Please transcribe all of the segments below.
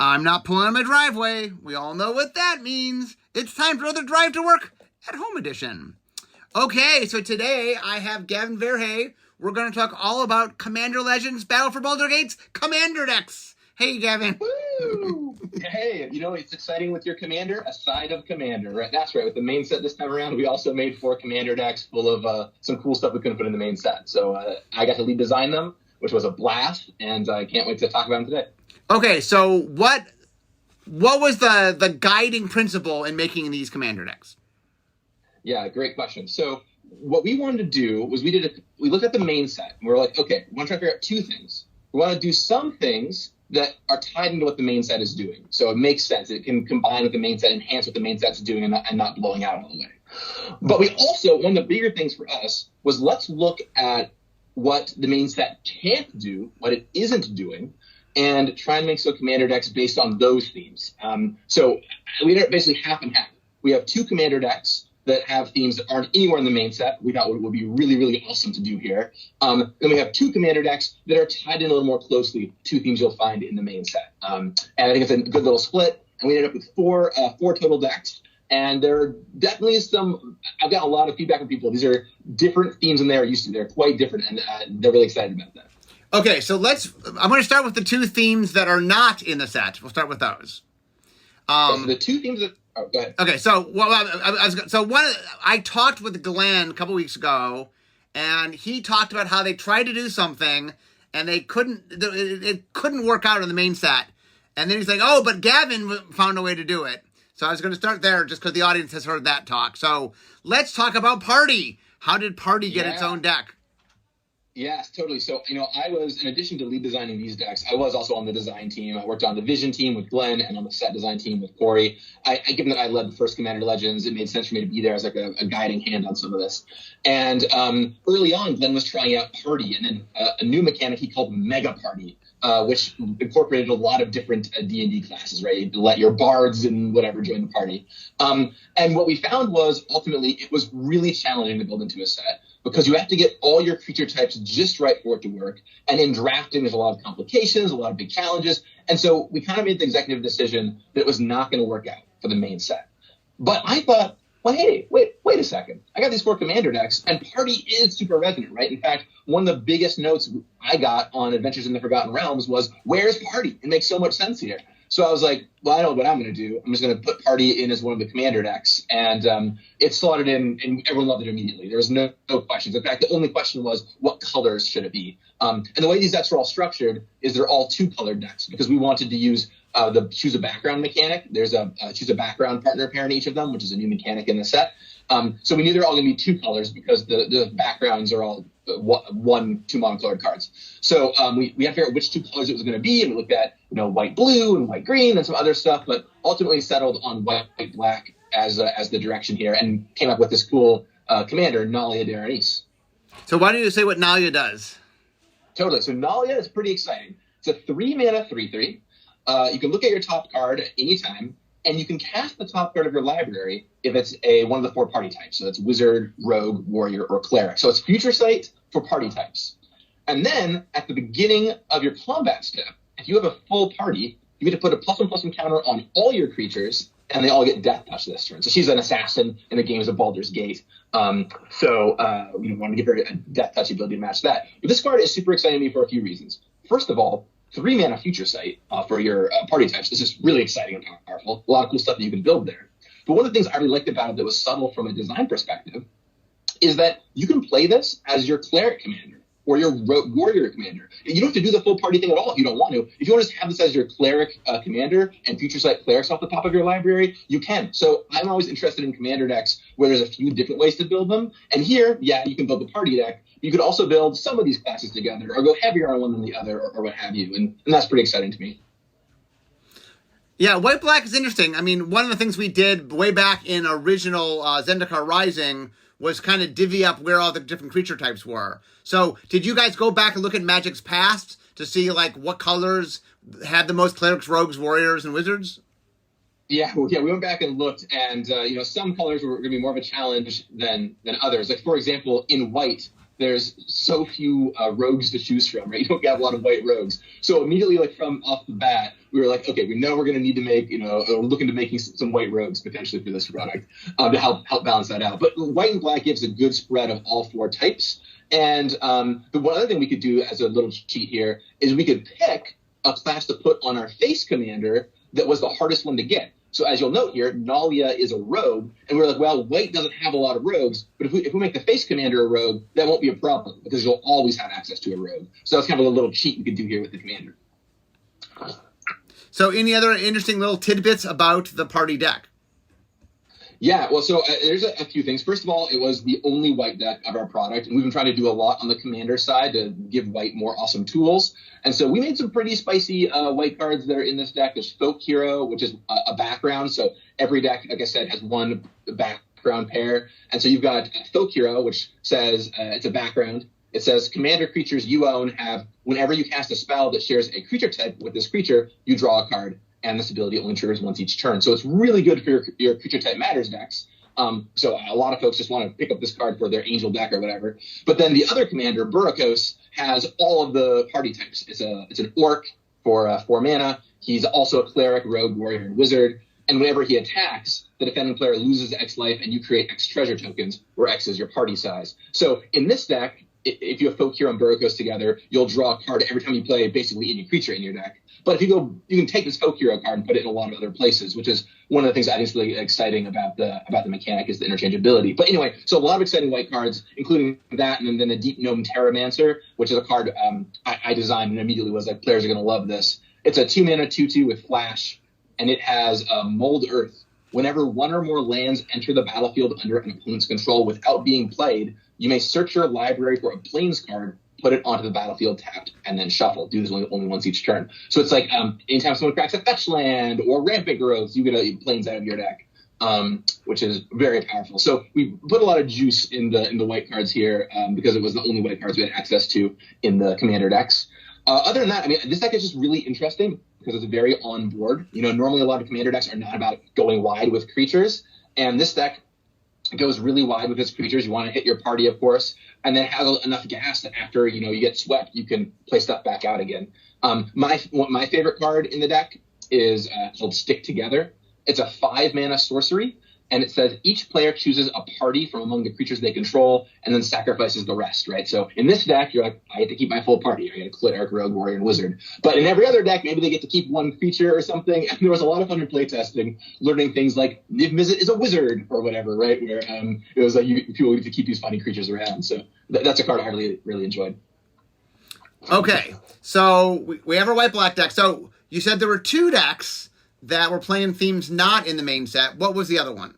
I'm not pulling on my driveway. We all know what that means. It's time for the Drive to Work at Home edition. Okay, so today I have Gavin Verhey. We're going to talk all about Commander Legends Battle for Baldur Gates Commander decks. Hey, Gavin. Woo! Hey, it's exciting with your Commander, a side of Commander, right? That's right. With the main set this time around, we also made 4 Commander decks full of some cool stuff we couldn't put in the main set. So I got to lead design them, which was a blast, and I can't wait to talk about them today. Okay, so what was the guiding principle in making these Commander decks? Yeah, great question. So what we wanted to do was we looked at the main set, and we were like, okay, we want to try to figure out 2 things. We want to do some things that are tied into what the main set is doing. So it makes sense. It can combine with the main set, enhance what the main set's doing, and not blowing out all the way. But we also, one of the bigger things for us was let's look at what the main set can't do, what it isn't doing, and try and make some Commander decks based on those themes. So we did basically half and half. We have 2 Commander decks that have themes that aren't anywhere in the main set. We thought it would be really, really awesome to do here. Then we have 2 Commander decks that are tied in a little more closely to themes you'll find in the main set. And I think it's a good little split. And we ended up with four total decks. And there are definitely I've got a lot of feedback from people. These are different themes than they are used to. They're quite different, and they're really excited about that. Okay, so I'm going to start with the 2 themes that are not in the set. We'll start with those. So the 2 themes that... Oh, go ahead. Okay, so I talked with Glenn a couple weeks ago, and he talked about how they tried to do something, and it couldn't work out in the main set. And then he's like, oh, but Gavin found a way to do it. So I was going to start there just because the audience has heard that talk. So let's talk about Party. How did Party get its own deck? Yes, totally. So, I was, in addition to lead designing these decks, I was also on the design team. I worked on the vision team with Glenn and on the set design team with Corey. Given that I led the first Commander Legends, it made sense for me to be there as like a guiding hand on some of this. And early on, Glenn was trying out Party, and then a new mechanic he called Mega Party, which incorporated a lot of different D&D classes, right? You let your bards and whatever join the party. And what we found was, ultimately, it was really challenging to build into a set, because you have to get all your creature types just right for it to work. And in drafting, there's a lot of complications, a lot of big challenges. And so we kind of made the executive decision that it was not going to work out for the main set. But I thought, well, hey, wait a second. I got these 4 Commander decks, and Party is super resonant, right? In fact, one of the biggest notes I got on Adventures in the Forgotten Realms was, where's Party? It makes so much sense here. So I was like, well, I know what I'm going to do. I'm just going to put Party in as one of the Commander decks. And it slotted in, and everyone loved it immediately. There was no questions. In fact, the only question was, what colors should it be? And the way these decks are all structured is they're all 2-colored decks, because we wanted to use the choose a background mechanic. There's a choose a background partner pair in each of them, which is a new mechanic in the set. So we knew they're all going to be 2 colors, because the backgrounds are all 2 monocolored cards. So we had to figure out which 2 colors it was going to be, and we looked at white blue and white green and some other stuff, but ultimately settled on white black as the direction here, and came up with this cool commander, Nalia Daranice. So why don't you say what Nalia does? Totally. So Nalia is pretty exciting. It's a 3-mana 3/3. You can look at your top card at any time, and you can cast the top card of your library if it's one of the 4 party types. So it's Wizard, Rogue, Warrior, or Cleric. So it's Future Sight for party types. And then at the beginning of your combat step, if you have a full party, you get to put a +1/+1 counter on all your creatures, and they all get Death Touch this turn. So she's an assassin in the games of Baldur's Gate. So we want to give her a Death Touch ability to match that. But this card is super exciting to me for a few reasons. First of all, 3-mana Future Sight for your party types. This is really exciting and powerful. A lot of cool stuff that you can build there. But one of the things I really liked about it that was subtle from a design perspective is that you can play this as your Cleric commander or your Warrior commander. You don't have to do the full party thing at all if you don't want to. If you want to just have this as your Cleric commander and Future Sight Clerics off the top of your library, you can. So I'm always interested in commander decks where there's a few different ways to build them. And here, yeah, you can build the party deck. You could also build some of these classes together or go heavier on one than the other or what have you. And that's pretty exciting to me. Yeah, white-black is interesting. I mean, one of the things we did way back in original Zendikar Rising was kind of divvy up where all the different creature types were. So did you guys go back and look at Magic's past to see like what colors had the most clerics, rogues, warriors, and wizards? Yeah, we went back and looked, and some colors were going to be more of a challenge than others. Like, for example, in white, there's so few rogues to choose from, right? You don't have a lot of white rogues. So immediately, like from off the bat, we were like, okay, we know we're going to need to make, looking to making some white rogues potentially for this product to help balance that out. But white and black gives a good spread of all 4 types. And the one other thing we could do as a little cheat here is we could pick a class to put on our face commander that was the hardest one to get. So as you'll note here, Nalia is a rogue, and we're like, well, white doesn't have a lot of rogues, but if we make the face commander a rogue, that won't be a problem because you'll always have access to a rogue. So that's kind of a little cheat we could do here with the commander. So any other interesting little tidbits about the party deck? Yeah, well, so there's a few things. First of all, it was the only white deck of our product, and we've been trying to do a lot on the commander side to give white more awesome tools. And so we made some pretty spicy white cards that are in this deck. There's Folk Hero, which is a background. So every deck, like I said, has one background pair. And so you've got Folk Hero, which says it's a background. It says commander creatures you own have, whenever you cast a spell that shares a creature type with this creature, you draw a card. And this ability only triggers once each turn. So it's really good for your creature type matters decks. So a lot of folks just want to pick up this card for their angel deck or whatever. But then the other commander, Burikos, has all of the party types. It's an orc for 4 mana. He's also a cleric, rogue, warrior, and wizard. And whenever he attacks, the defending player loses X life, and you create X treasure tokens, where X is your party size. So in this deck, if you have Folk Hero and Burikos together, you'll draw a card every time you play basically any creature in your deck. But if you can take this Folk Hero card and put it in a lot of other places, which is one of the things I think is really exciting about the mechanic is the interchangeability. But anyway, so a lot of exciting white cards, including that, and then the Deep Gnome Terramancer, which is a card I designed and immediately was like, players are going to love this. It's a 2-mana 2/2 with flash, and it has Mold Earth. Whenever one or more lands enter the battlefield under an opponent's control without being played, you may search your library for a Plains card, put it onto the battlefield tapped, and then shuffle. Do this only once each turn. So it's like anytime someone cracks a fetch land or rampant growth, you get a Plains out of your deck, which is very powerful. So we put a lot of juice in the white cards here because it was the only white cards we had access to in the commander decks. Other than that, I mean, this deck is just really interesting because it's very on board. Normally a lot of commander decks are not about going wide with creatures, and this deck goes really wide with its creatures. You want to hit your party, of course, and then have enough gas that after you get swept, you can play stuff back out again. My favorite card in the deck is called Stick Together. It's a 5-mana sorcery, and it says each player chooses a party from among the creatures they control and then sacrifices the rest, right? So in this deck, you're like, I get to keep my full party. I get a cleric, rogue, warrior, and wizard. But in every other deck, maybe they get to keep one creature or something. And there was a lot of fun in playtesting, learning things like Niv Mizzet is a wizard or whatever, right? Where it was like people get to keep these funny creatures around. So that's a card I really, really enjoyed. Okay, so we have our white-black deck. So you said there were 2 decks that were playing themes not in the main set. What was the other one?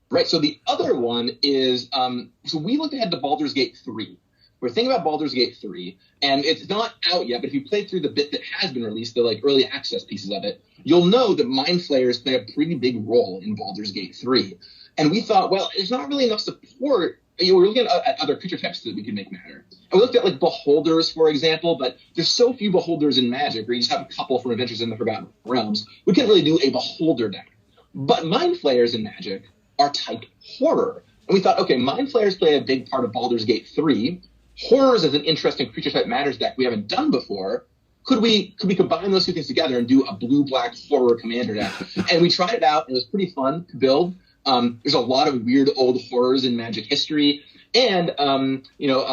Right, so the other one is, so we looked ahead to Baldur's Gate 3. We're thinking about Baldur's Gate 3, and it's not out yet, but if you play through the bit that has been released, the early access pieces of it, you'll know that Mind Flayers play a pretty big role in Baldur's Gate 3. And we thought, well, there's not really enough support. We're looking at other creature types that we can make matter. And we looked at Beholders, for example, but there's so few Beholders in Magic, or you just have a couple from Adventures in the Forgotten Realms. We couldn't really do a Beholder deck. But Mind Flayers in Magic are typed horror. And we thought, okay, Mind Flayers play a big part of Baldur's Gate 3. Horrors is an interesting creature type matters deck we haven't done before. Could we combine those 2 things together and do a blue-black horror commander deck? And we tried it out, and it was pretty fun to build. There's a lot of weird old horrors in Magic history, and a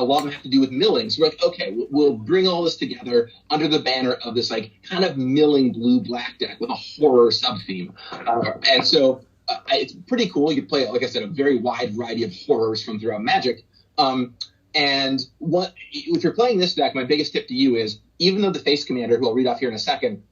lot of them have to do with milling. So we're like, okay, we'll bring all this together under the banner of this kind of milling blue-black deck with a horror sub-theme. And so it's pretty cool. You can play, like I said, a very wide variety of horrors from throughout Magic. And if you're playing this deck, my biggest tip to you is, even though the face commander, who I'll read off here in a second,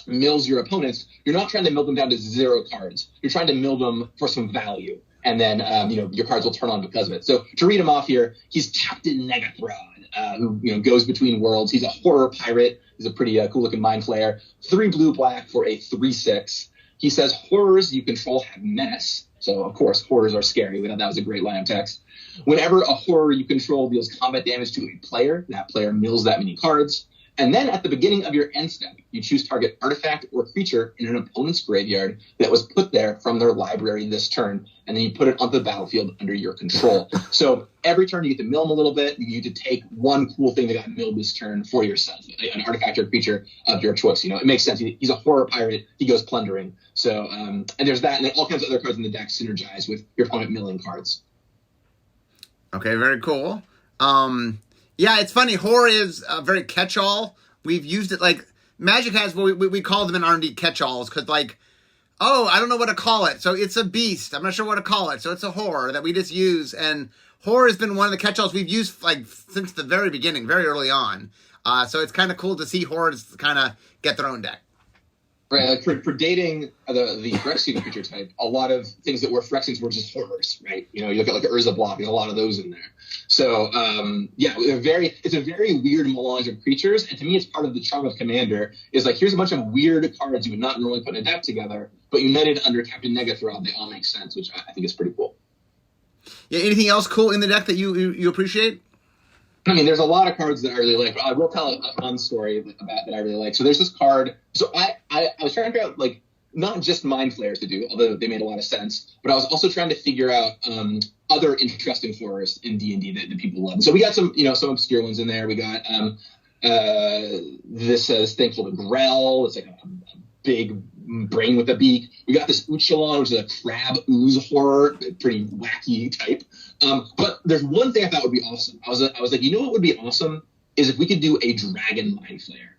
mills your opponents, you're not trying to mill them down to 0 cards. You're trying to mill them for some value. And then, your cards will turn on because of it. So to read him off here, he's Captain Negathrod, who, goes between worlds. He's a horror pirate. He's a pretty cool-looking mind flayer. 3 blue-black for a 3/6. He says horrors you control have menace. So, of course, horrors are scary. We thought that was a great line of text. Whenever a horror you control deals combat damage to a player, that player mills that many cards. And then at the beginning of your end step, you choose target artifact or creature in an opponent's graveyard that was put there from their library this turn, and then you put it onto the battlefield under your control. So every turn you get to mill them a little bit. You get to take one cool thing that got milled this turn for yourself, an artifact or creature of your choice. It makes sense. He's a horror pirate. He goes plundering. So and there's that, and then all kinds of other cards in the deck synergize with your opponent milling cards. Okay, very cool. Yeah, it's funny. Horror is very catch-all. We've used it like Magic has. We call them in R&D catch-alls because I don't know what to call it. So it's a beast. I'm not sure what to call it. So it's a horror that we just use, and horror has been one of the catch-alls we've used since the very beginning, very early on. So it's kind of cool to see horrors kind of get their own deck. Right, like for dating the Phyrexian creature type, a lot of things that were Phyrexians were just horrors, right? You look at like Urza Block, there's a lot of those in there. So, it's a very weird melange of creatures, and to me it's part of the charm of Commander, is like, here's a bunch of weird cards you would not normally put in a deck together, but united under Captain Negathrod, they all make sense, which I think is pretty cool. Yeah, anything else cool in the deck that you appreciate? I mean, there's a lot of cards that I really like, but I will tell a fun story about that I really like. So there's this card. So I was trying to figure out, like, not just Mind Flayers to do, although they made a lot of sense, but I was also trying to figure out other interesting forests in D&D that people love. And so we got some obscure ones in there. We got this thing called a Grell. It's like a big brain with a beak. We got this Uchalon, which is a crab ooze horror, pretty wacky type. But there's one thing I thought would be awesome. I was like, what would be awesome is if we could do a Dragon Mind Flayer.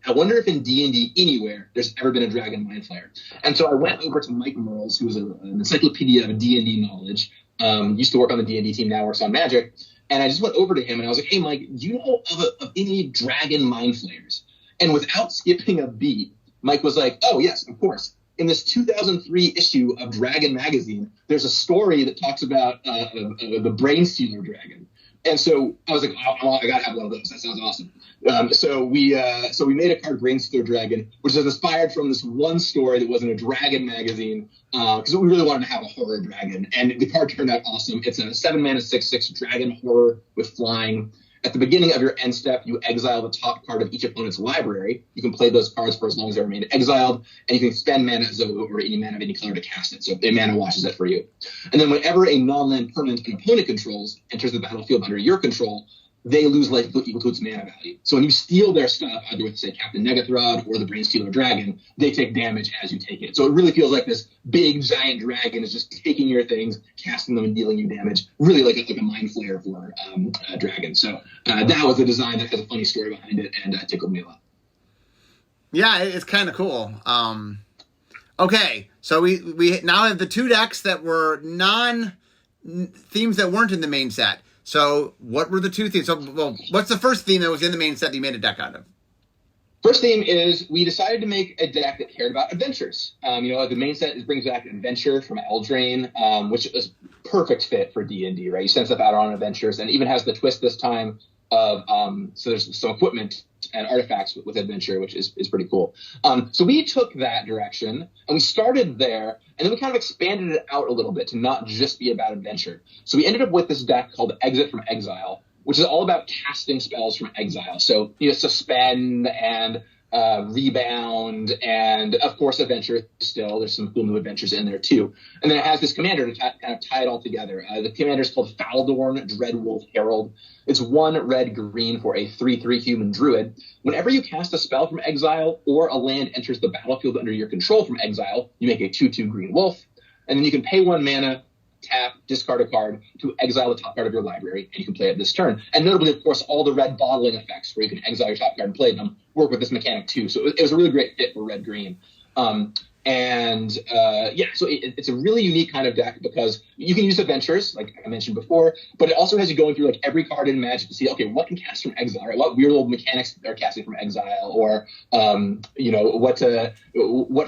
I wonder if in D&D anywhere there's ever been a Dragon Mind Flayer. And so I went over to Mike Merles, who was an encyclopedia of D&D knowledge. Used to work on the D&D team, now works on Magic. And I just went over to him and I was like, hey, Mike, do you know of any Dragon Mind Flayers? And without skipping a beat, Mike was like, oh, yes, of course. In this 2003 issue of Dragon Magazine, there's a story that talks about the Brain Stealer Dragon. And so I was like, oh, I got to have one of those. That sounds awesome. So we made a card, Brain Stealer Dragon, which is inspired from this one story that was in a Dragon magazine, because we really wanted to have a horror dragon. And the card turned out awesome. It's a 7-mana 6/6 dragon horror with flying. At the beginning of your end step, you exile the top card of each opponent's library. You can play those cards for as long as they remain exiled, and you can spend mana or any mana of any color to cast it. So a mana washes it for you. And then whenever a non-land permanent an opponent controls enters the battlefield under your control, they lose life equal to its mana value. So when you steal their stuff, either with, say, Captain Negathrod or the Brain Stealer Dragon, they take damage as you take it. So it really feels like this big, giant dragon is just taking your things, casting them, and dealing you damage. Really like a Mind Flayer for a dragon. So that was a design that has a funny story behind it, and tickled me a lot. Yeah, it's kind of cool. Okay, so we now have the two decks that were non-themes that weren't in the main set. So what were the two themes? So, what's the first theme that was in the main set that you made a deck out of? First theme is we decided to make a deck that cared about adventures. The main set brings back Adventure from Eldraine, which is perfect fit for D&D, right? You send stuff out on adventures, and it even has the twist this time of so there's some equipment and artifacts with Adventure, which is pretty cool. So we took that direction, and we started there, and then we kind of expanded it out a little bit to not just be about Adventure. So we ended up with this deck called Exit from Exile, which is all about casting spells from exile. So, suspend and rebound, and of course Adventure still. There's some cool new adventures in there too. And then it has this commander to kind of tie it all together. The commander is called Faldorn Dreadwolf Herald. It's 1 red-green for a 3/3 human druid. Whenever you cast a spell from exile or a land enters the battlefield under your control from exile, you make a 2/2 green wolf. And then you can pay 1 mana, tap, discard a card to exile the top card of your library, and you can play it this turn. And notably, of course, all the red bottling effects where you can exile your top card and play them work with this mechanic too. So it was a really great fit for red-green. So it's a really unique kind of deck because you can use adventures, like I mentioned before, but it also has you going through like every card in Magic to see, okay, what can cast from exile, right? What weird little mechanics are casting from exile, or what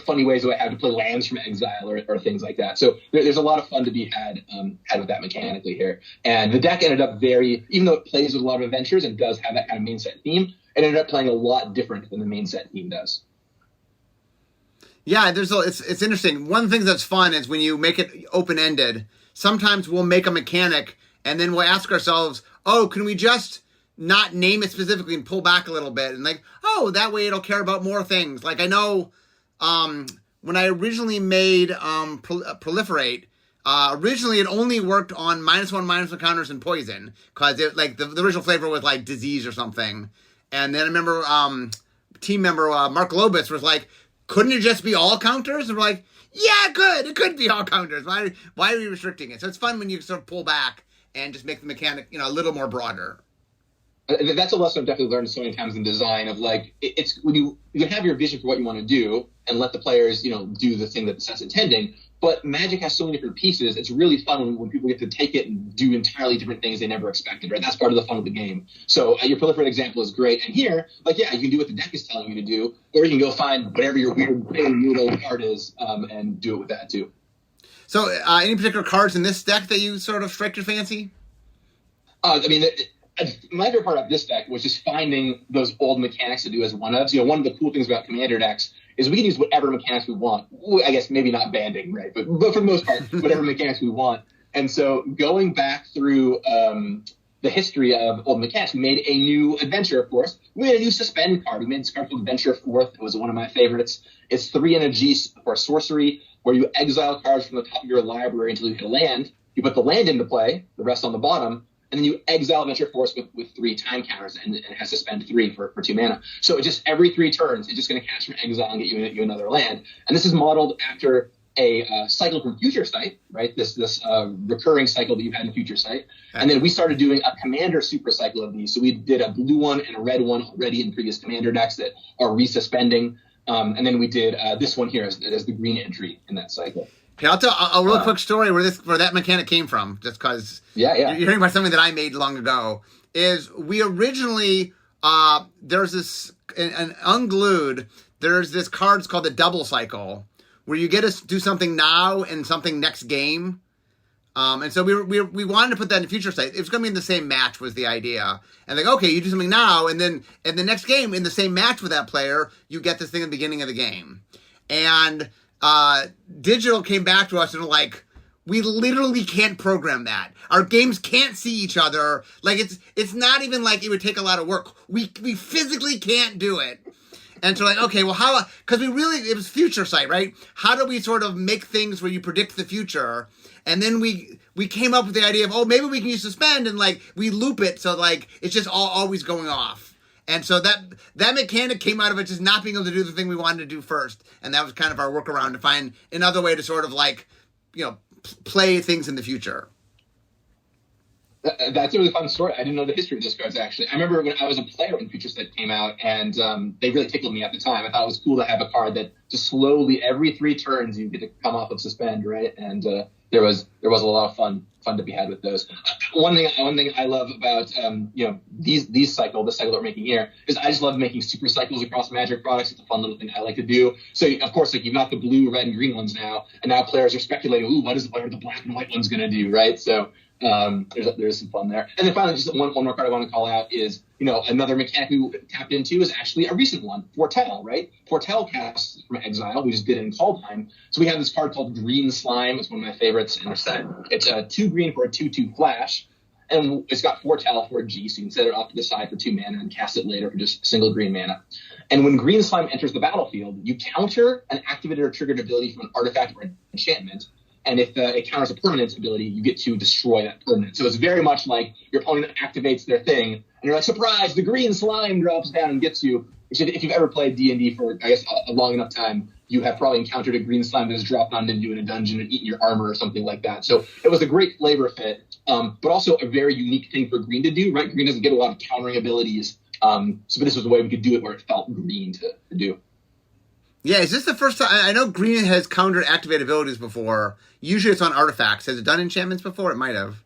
funny ways do I have to play lands from exile, or things like that. So there's a lot of fun to be had with that mechanically here. And the deck ended up even though it plays with a lot of adventures and does have that kind of main set theme, it ended up playing a lot different than the main set theme does. Yeah, it's interesting. One thing that's fun is when you make it open-ended, sometimes we'll make a mechanic and then we'll ask ourselves, oh, can we just not name it specifically and pull back a little bit and like, oh, that way it'll care about more things. Like I know when I originally made Proliferate, originally it only worked on -1/-1 counters and poison because it like the original flavor was like disease or something. And then I remember team member Mark Lobus was like, couldn't it just be all counters? And we're like, yeah, it could be all counters. Why are we restricting it? So it's fun when you sort of pull back and just make the mechanic, a little more broader. That's a lesson I've definitely learned so many times in design of like, it's when you can have your vision for what you want to do and let the players, do the thing that the set's intending. But Magic has so many different pieces. It's really fun when people get to take it and do entirely different things they never expected, right? That's part of the fun of the game. So your Proliferate example is great. And here, like, yeah, you can do what the deck is telling you to do, or you can go find whatever your weird old card is and do it with that too. So any particular cards in this deck that you sort of strike your fancy? My favorite part of this deck was just finding those old mechanics to do as one-ofs. One of the cool things about Commander decks is we can use whatever mechanics we want. I guess maybe not banding, right? But for the most part, whatever mechanics we want. And so going back through the history of old mechanics, we made a new adventure, of course. We made a new suspend card. We made this card called Adventure Forth. It was one of my favorites. It's 3 and a G for sorcery, where you exile cards from the top of your library until you hit a land. You put the land into play, the rest on the bottom, and then you exile Adventure Force with 3 time counters, and it has to spend 3 for 2 mana. So it just every 3 turns, it's just going to cast from exile and get you another land. And this is modeled after a cycle from Future Sight, right? This recurring cycle that you've had in Future Sight. And then we started doing a Commander super cycle of these. So we did a blue one and a red one already in previous Commander decks that are resuspending. And then we did this one here as the green entry in that cycle. Okay, I'll tell a real quick story where that mechanic came from, just because you're hearing about something that I made long ago. Is we originally there's this an unglued. There's this card's called the Double Cycle, where you get to do something now and something next game. And so we wanted to put that in Future Sight. It was going to be in the same match was the idea. And like, okay, you do something now, and then in the next game, in the same match with that player, you get this thing at the beginning of the game. And Digital came back to us and were like, we literally can't program that. Our games can't see each other. Like it's not even like it would take a lot of work. We physically can't do it. And so like, okay, well how, because it was Future Sight, right? How do we sort of make things where you predict the future? And then we came up with the idea of, maybe we can use suspend and like we loop it so like it's just always going off. And so that mechanic came out of it just not being able to do the thing we wanted to do first. And that was kind of our workaround to find another way to sort of like, play things in the future. That's a really fun story. I didn't know the history of those cards, actually. I remember when I was a player when Future Sight came out, and they really tickled me at the time. I thought it was cool to have a card that just slowly, every 3 turns, you get to come off of suspend, right? And there was a lot of fun to be had with those. One thing I love about the cycle that we're making here is I just love making super cycles across Magic products. It's a fun little thing I like to do. So of course, like you've got the blue, red, and green ones now, and now players are speculating, what are the black and white ones going to do, right? So there's some fun there. And then finally, just one more card I want to call out is, another mechanic we tapped into is actually a recent one, Foretell, right? Foretell casts from exile. We just did it in Kaldheim. So we have this card called Green Slime. It's one of my favorites in our set. It's a 2 green for a 2/2 flash. And it's got Foretell for a G, so you can set it off to the side for 2 mana and cast it later for just single green mana. And when Green Slime enters the battlefield, you counter an activated or triggered ability from an artifact or an enchantment. And if it counters a permanent ability, you get to destroy that permanent. So it's very much like your opponent activates their thing, and you're like, surprise, the green slime drops down and gets you. Which if you've ever played D&D for, I guess, a long enough time, you have probably encountered a green slime that has dropped onto you in a dungeon and eaten your armor or something like that. So it was a great flavor fit, but also a very unique thing for green to do, right? Green doesn't get a lot of countering abilities. But this was the way we could do it where it felt green to do. Yeah, is this the first time? I know green has countered activated abilities before. Usually it's on artifacts. Has it done enchantments before? It might have.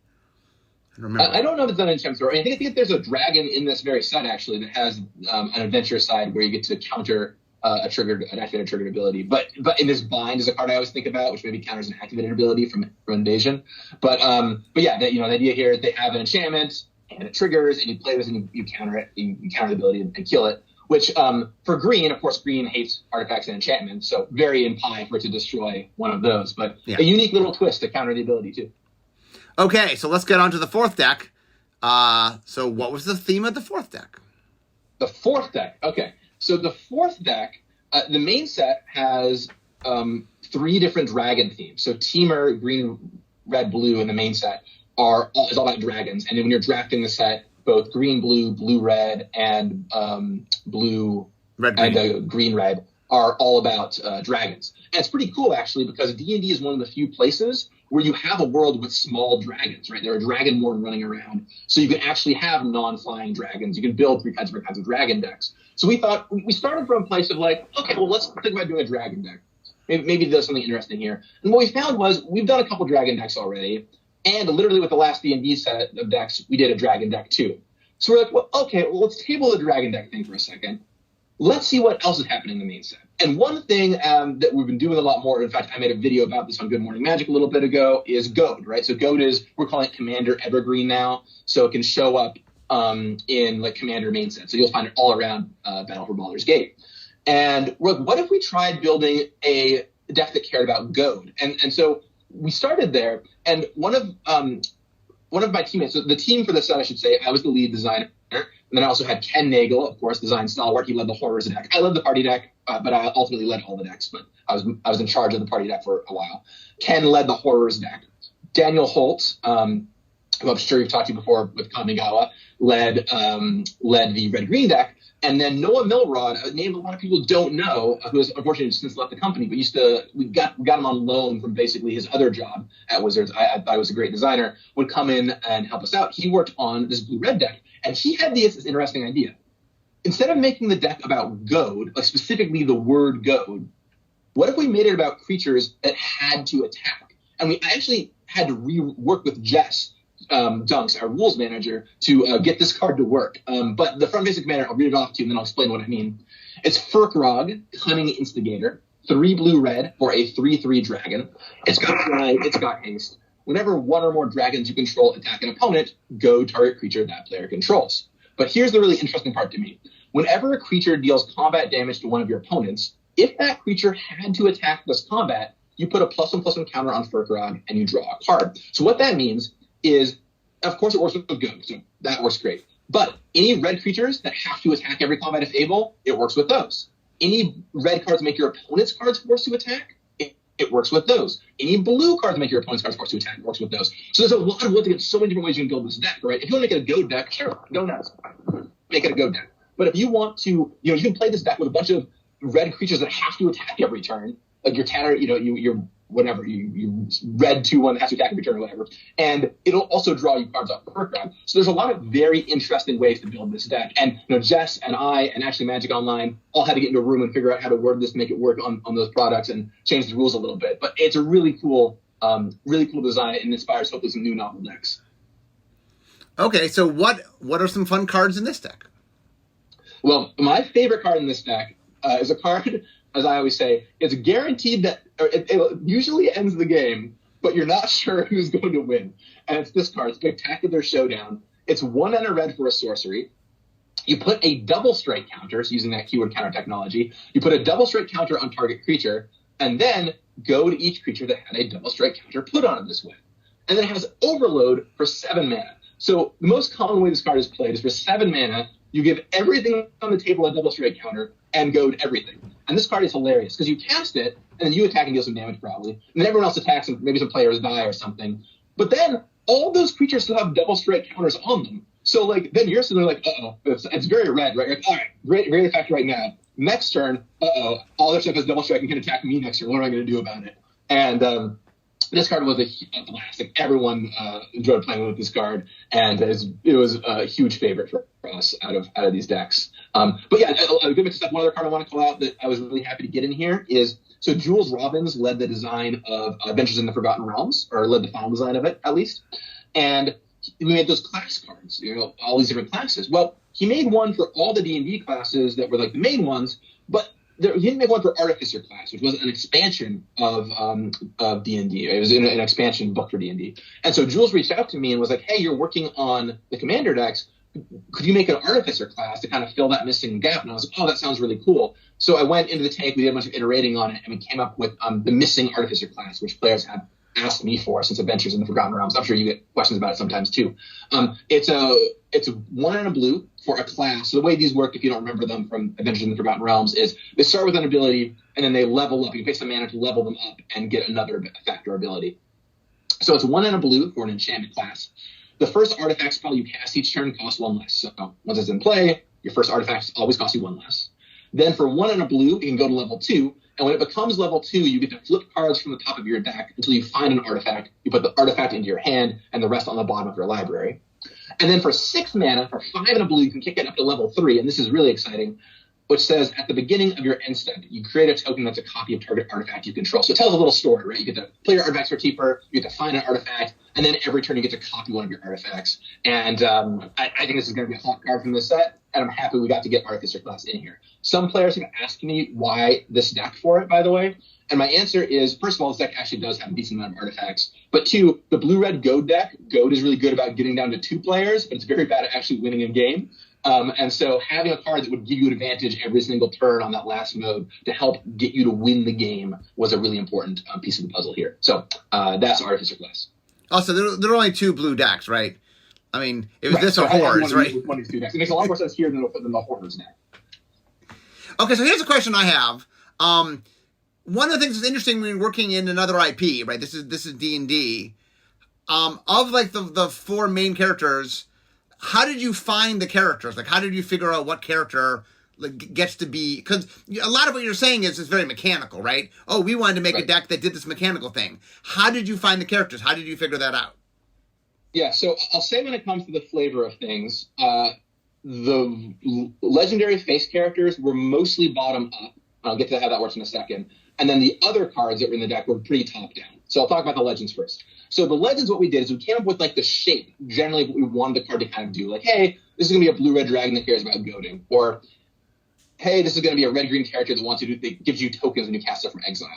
I don't remember. I don't know if it's done enchantments before. I think there's a dragon in this very set, actually, that has an adventure side where you get to counter an activated triggered ability. But in this bind is a card I always think about, which maybe counters an activated ability from invasion. But yeah, the idea here is they have an enchantment and it triggers, and you play this and you counter it, you counter the ability and kill it. Which, for green, of course, green hates artifacts and enchantments, so very in pie for it to destroy one of those. But a unique little twist to counter the ability, too. Okay, so let's get on to the 4th deck. So what was the theme of the fourth deck? The fourth deck. Okay. So the fourth deck, the main set has 3 different dragon themes. So Teamer, green, red, blue in the main set is all about dragons. And then when you're drafting the set, both green, blue, red, and blue, Red, green. and green, red are all about dragons. And it's pretty cool, actually, because D&D is one of the few places where you have a world with small dragons, right? There are dragonborn running around. So you can actually have non-flying dragons. You can build 3 different kinds of dragon decks. So we thought, we started from a place of like, okay, well, let's think about doing a dragon deck. Maybe there's something interesting here. And what we found was we've done a couple dragon decks already. And literally with the last D&D set of decks, we did a dragon deck too. So we're like, well, okay, well, let's table the dragon deck thing for a second. Let's see what else is happening in the main set. And one thing that we've been doing a lot more, in fact, I made a video about this on Good Morning Magic a little bit ago, is Goad, right? So Goad we're calling it Commander Evergreen now. So it can show up in like Commander main set. So you'll find it all around Battle for Baldur's Gate. And we're like, what if we tried building a deck that cared about Goad? And so we started there. And one of my teammates, so the team for this set, I should say, I was the lead designer. And then I also had Ken Nagel, of course, design stalwart. He led the Horrors deck. I led the party deck, but I ultimately led all the decks. But I was in charge of the party deck for a while. Ken led the Horrors deck. Daniel Holt, who I'm sure you've talked to before with Kamigawa, led the red-green deck. And then Noah Milrod, a name a lot of people don't know, who has unfortunately since left the company, but we got him on loan from basically his other job at Wizards. I thought he was a great designer, would come in and help us out. He worked on this blue-red deck, and he had this interesting idea. Instead of making the deck about Goad, like specifically the word Goad, what if we made it about creatures that had to attack? And I actually had to rework with Jess Dunks, our rules manager, to get this card to work. But the front basic commander, I'll read it off to you, and then I'll explain what I mean. It's Furkrog, Cunning Instigator, 3 blue-red for a 3/3 dragon. It's got fly, it's got haste. Whenever one or more dragons you control attack an opponent, go target creature that player controls. But here's the really interesting part to me. Whenever a creature deals combat damage to one of your opponents, if that creature had to attack this combat, you put a +1/+1 counter on Furkrog, and you draw a card. So what that means is, of course, it works with Goad, so that works great. But any red creatures that have to attack every combat if able, it works with those. Any red cards make your opponent's cards forced to attack, it works with those. Any blue cards make your opponent's cards forced to attack, it works with those. So there's a lot of ways, so many different ways you can build this deck, right? If you want to make it a Goad deck, sure, go nuts. Make it a Goad deck. But if you want to, you can play this deck with a bunch of red creatures that have to attack every turn, like your Tanner, you're whatever, you red 2/1 that has to attack every turn or whatever. And it'll also draw you cards off the Furkrog. So there's a lot of very interesting ways to build this deck. And Jess and I, and actually Magic Online, all had to get into a room and figure out how to word this, make it work on those products and change the rules a little bit. But it's a really cool design, and inspires hopefully some new novel decks. Okay, so what are some fun cards in this deck? Well, my favorite card in this deck is a card, as I always say, it's guaranteed that it usually ends the game, but you're not sure who's going to win. And it's this card, Spectacular Showdown. It's 1 and a red for a sorcery. You put a double strike counter, so using that keyword counter technology. You put a double strike counter on target creature, and then go to each creature that had a double strike counter put on it this way. And then it has Overload for 7 mana. So the most common way this card is played is for 7 mana, you give everything on the table a double strike counter and goad everything. And this card is hilarious because you cast it, and then you attack and deal some damage probably. And then everyone else attacks, and maybe some players die or something. But then all those creatures still have double strike counters on them. So then you're sitting there like, uh-oh. It's very red, right? You're like, all right, great effect right now. Next turn, uh-oh, all their stuff has double strike and can attack me next turn. What am I going to do about it? And this card was a blast. Like, everyone enjoyed playing with this card, and it was a huge favorite for us out of these decks. But yeah, a good mix of stuff. One other card I want to call out that I was really happy to get in here is, so Jules Robbins led the design of Adventures in the Forgotten Realms, or led the final design of it, at least. And we made those class cards, all these different classes. Well, he made one for all the D&D classes that were like the main ones, but he didn't make one for Artificer class, which was an expansion of D&D. It was an expansion book for D&D. And so Jules reached out to me and was like, hey, you're working on the Commander decks. Could you make an Artificer class to kind of fill that missing gap? And I was like, oh, that sounds really cool. So I went into the tank, we did a bunch of iterating on it, and we came up with the missing Artificer class, which players have asked me for since Adventures in the Forgotten Realms. I'm sure you get questions about it sometimes too. It's a 1 and a blue for a class. So the way these work, if you don't remember them from Adventures in the Forgotten Realms, is they start with an ability and then they level up. You pay some mana to level them up and get another effect or ability. So it's 1 and a blue for an enchantment class. The first artifact spell you cast each turn costs 1 less. So once it's in play, your first artifact always costs you 1 less. Then for 1 and a blue, you can go to level 2. And when it becomes level 2, you get to flip cards from the top of your deck until you find an artifact. You put the artifact into your hand and the rest on the bottom of your library. And then for 6 mana, for 5 and a blue, you can kick it up to level 3. And this is really exciting, which says at the beginning of your end step, you create a token that's a copy of target artifact you control. So it tells a little story, right? You get to play your artifacts for cheaper, you get to find an artifact, and then every turn you get to copy one of your artifacts. And I think this is going to be a hot card from this set, and I'm happy we got to get Artificer class in here. Some players have asked me why this deck for it, by the way. And my answer is, first of all, this deck actually does have a decent amount of artifacts. But 2, the blue-red Goad deck, Goad is really good about getting down to 2 players, but it's very bad at actually winning a game. And so having a card that would give you an advantage every single turn on that last mode to help get you to win the game was a really important piece of the puzzle here. So that's Artificer class. Also, there are only 2 blue decks, right? I mean, it was right. This or Hordes, right? One of these 2 decks. It makes a lot more sense here than the Hordes deck. Okay, so here's a question I have. One of the things that's interesting when working in another IP, right? This is D&D. Of like the 4 main characters, how did you find the characters? Like, how did you figure out what character like gets to be? Because a lot of what you're saying is very mechanical, right? Oh, we wanted to make a deck that did this mechanical thing. How did you find the characters? How did you figure that out? Yeah, so I'll say when it comes to the flavor of things, the legendary face characters were mostly bottom up. I'll get to how that works in a second. And then the other cards that were in the deck were pretty top down. So I'll talk about the legends first. So the legends, what we did is we came up with like the shape, generally what we wanted the card to kind of do. Like, hey, this is going to be a blue-red dragon that cares about goading. Or, hey, this is going to be a red-green character that gives you tokens when you cast it from exile.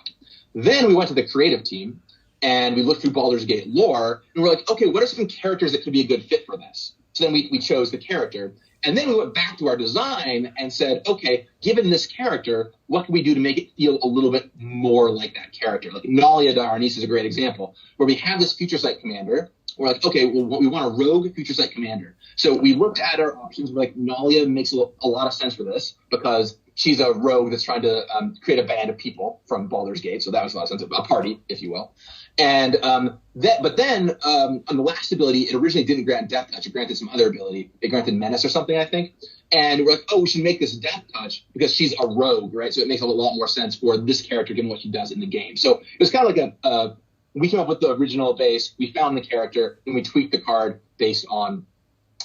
Then we went to the creative team, and we looked through Baldur's Gate lore, and we're like, okay, what are some characters that could be a good fit for this? So then we chose the character. And then we went back to our design and said, okay, given this character, what can we do to make it feel a little bit more like that character? Like Nalia Darnis is a great example, where we have this Future Sight commander. We're like, okay, well, we want a rogue Future Sight commander. So we looked at our options. We're like, Nalia makes a lot of sense for this because she's a rogue that's trying to create a band of people from Baldur's Gate. So that was a lot of sense, a party, if you will. And but then on the last ability, it originally didn't grant Death Touch. It granted some other ability. It granted Menace or something, I think. And we're like, oh, we should make this Death Touch because she's a rogue, right? So it makes a lot more sense for this character given what she does in the game. So it was kind of like we came up with the original base, we found the character, and we tweaked the card based on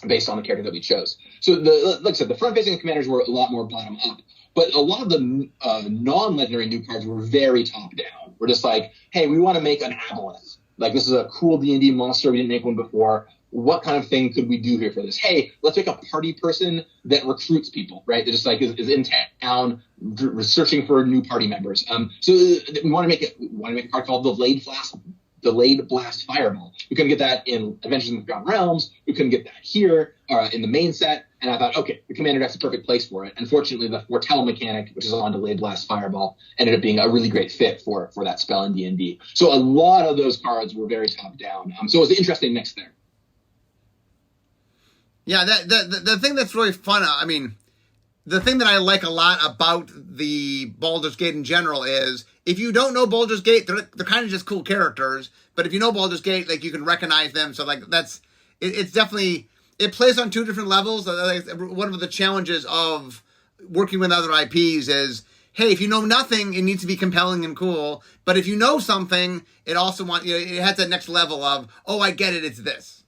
the character that we chose. So like I said, the front-facing commanders were a lot more bottom-up. But a lot of the non-legendary new cards were very top-down. We're just like, hey, we want to make an Aboleth. Like, this is a cool D&D monster. We didn't make one before. What kind of thing could we do here for this? Hey, let's make a party person that recruits people, right? That just like is in town searching for new party members. So we want to make a card called the Delayed Blast Fireball. We couldn't get that in Adventures in the Forgotten Realms. We couldn't get that here in the main set. And I thought, okay, the Commander deck's a perfect place for it. Unfortunately, the Foretell mechanic, which is on Delayed Blast Fireball, ended up being a really great fit for that spell in D&D. So a lot of those cards were very top down. So it was an interesting mix there. Yeah, the thing that's really fun, I mean, the thing that I like a lot about the Baldur's Gate in general is if you don't know Baldur's Gate, they're kind of just cool characters. But if you know Baldur's Gate, like you can recognize them. So like it's definitely, it plays on 2 different levels. One of the challenges of working with other IPs is, hey, if you know nothing, it needs to be compelling and cool. But if you know something, it also it has that next level of, oh, I get it, it's this.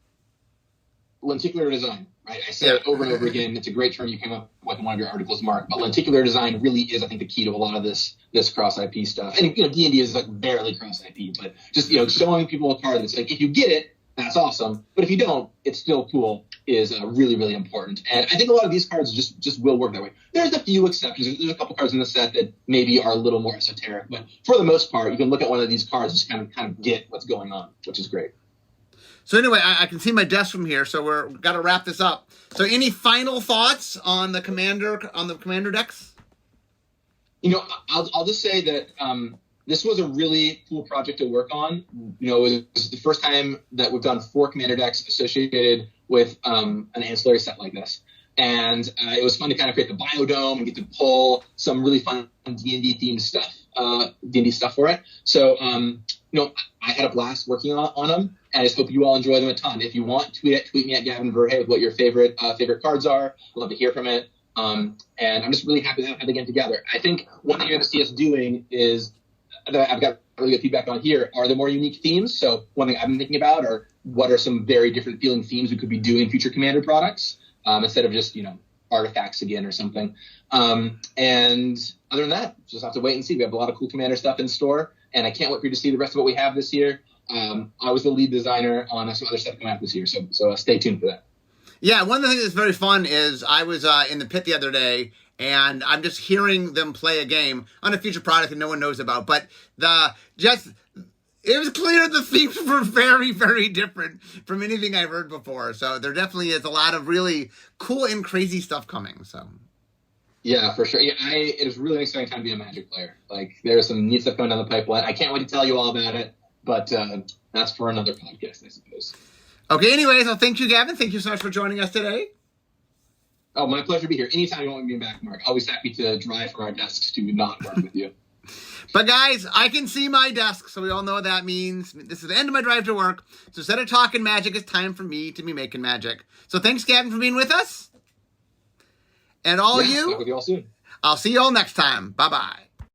Lenticular design, right? I say it over and over again. It's a great term you came up with in one of your articles, Mark. But lenticular design really is, I think, the key to a lot of this cross IP stuff. And D&D is like barely cross IP, but just showing people a card that's like, if you get it, that's awesome. But if you don't, it's still cool. Is really, really important. And I think a lot of these cards just will work that way. There's a few exceptions. There's a couple cards in the set that maybe are a little more esoteric, but for the most part, you can look at one of these cards and just kind of get what's going on, which is great. So anyway, I can see my desk from here, so we've got to wrap this up. So any final thoughts on the commander decks? I'll just say that This was a really cool project to work on. You know, it was the first time that we've done 4 commander decks associated with an ancillary set like this. And it was fun to kind of create the biodome and get to pull some really fun D&D themed stuff, D&D stuff for it. So, you know, I had a blast working on them, and I just hope you all enjoy them a ton. If you want, tweet me at Gavin Verhey with what your favorite cards are. I'd love to hear from it. And I'm just really happy to have the game together. I think one thing you're going to see us doing is that I've got really good feedback on here. Are there more unique themes? So one thing I've been thinking about are what are some very different feeling themes we could be doing in future Commander products instead of just, you know, artifacts again or something. And other than that, just have to wait and see. We have a lot of cool Commander stuff in store, and I can't wait for you to see the rest of what we have this year. I was the lead designer on some other stuff coming out this year, so stay tuned for that. Yeah, one of the things that's very fun is I was in the pit the other day, and I'm just hearing them play a game on a future product that no one knows about. But it was clear the themes were very, very different from anything I've heard before. So there definitely is a lot of really cool and crazy stuff coming. So yeah, for sure. Yeah, it is really an exciting time to be a Magic player. Like, there's some neat stuff going down the pipeline. I can't wait to tell you all about it, but that's for another podcast, I suppose. Okay, anyways, well, thank you, Gavin. Thank you so much for joining us today. Oh, my pleasure to be here. Anytime you want me back, Mark. Always happy to drive from our desks to not work with you. But guys, I can see my desk, so we all know what that means. This is the end of my drive to work. So instead of talking magic, it's time for me to be making magic. So thanks, Gavin, for being with us. And all Talk with you all soon. I'll see you all next time. Bye-bye.